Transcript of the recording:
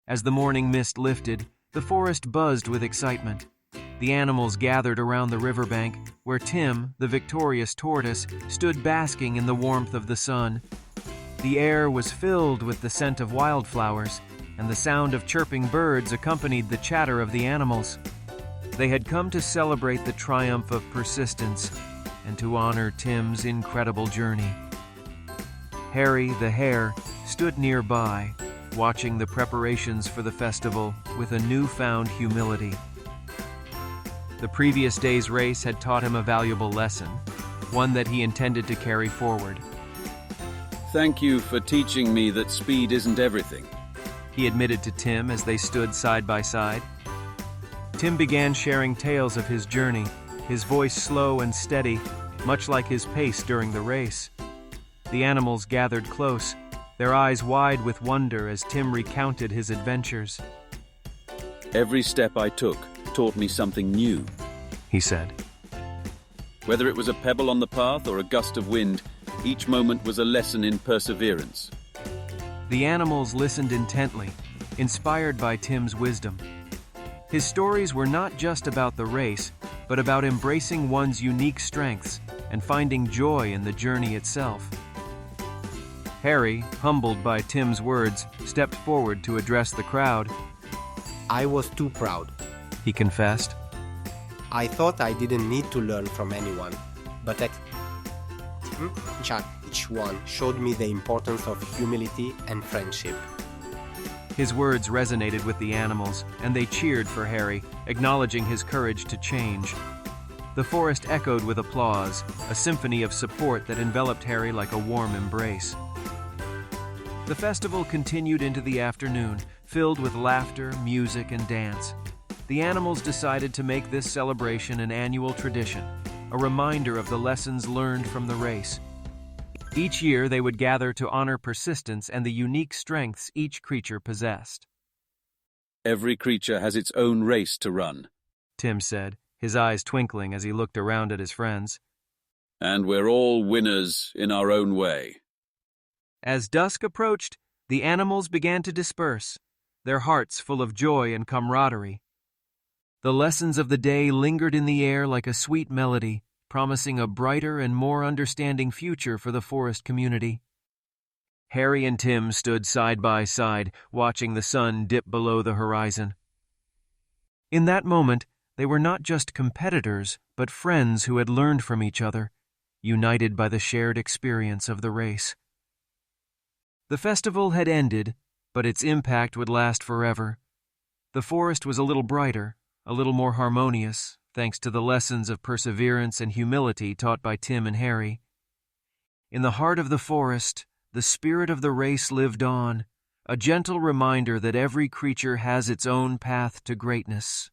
As the morning mist lifted, the forest buzzed with excitement. The animals gathered around the riverbank, where Tim, the victorious tortoise, stood basking in the warmth of the sun. The air was filled with the scent of wildflowers, and the sound of chirping birds accompanied the chatter of the animals. They had come to celebrate the triumph of persistence and to honor Tim's incredible journey. Hare, the hare, stood nearby, watching the preparations for the festival with a newfound humility. The previous day's race had taught him a valuable lesson, one that he intended to carry forward. "Thank you for teaching me that speed isn't everything," he admitted to Tim as they stood side by side. Tim began sharing tales of his journey, his voice slow and steady, much like his pace during the race. The animals gathered close, their eyes wide with wonder as Tim recounted his adventures. "Every step I took taught me something new," he said. "Whether it was a pebble on the path or a gust of wind, each moment was a lesson in perseverance." The animals listened intently, inspired by Tim's wisdom. His stories were not just about the race, but about embracing one's unique strengths and finding joy in the journey itself. Hare, humbled by Tim's words, stepped forward to address the crowd. "I was too proud," he confessed. "I thought I didn't need to learn from anyone, but each one showed me the importance of humility and friendship." His words resonated with the animals, and they cheered for Hare, acknowledging his courage to change. The forest echoed with applause, a symphony of support that enveloped Hare like a warm embrace. The festival continued into the afternoon, filled with laughter, music, and dance. The animals decided to make this celebration an annual tradition, a reminder of the lessons learned from the race. Each year they would gather to honor persistence and the unique strengths each creature possessed. "Every creature has its own race to run," Tim said, his eyes twinkling as he looked around at his friends. "And we're all winners in our own way." As dusk approached, the animals began to disperse, their hearts full of joy and camaraderie. The lessons of the day lingered in the air like a sweet melody, promising a brighter and more understanding future for the forest community. Hare and Tim stood side by side, watching the sun dip below the horizon. In that moment, they were not just competitors, but friends who had learned from each other, united by the shared experience of the race. The festival had ended, but its impact would last forever. The forest was a little brighter, a little more harmonious, thanks to the lessons of perseverance and humility taught by Tim and Hare. In the heart of the forest, the spirit of the race lived on, a gentle reminder that every creature has its own path to greatness.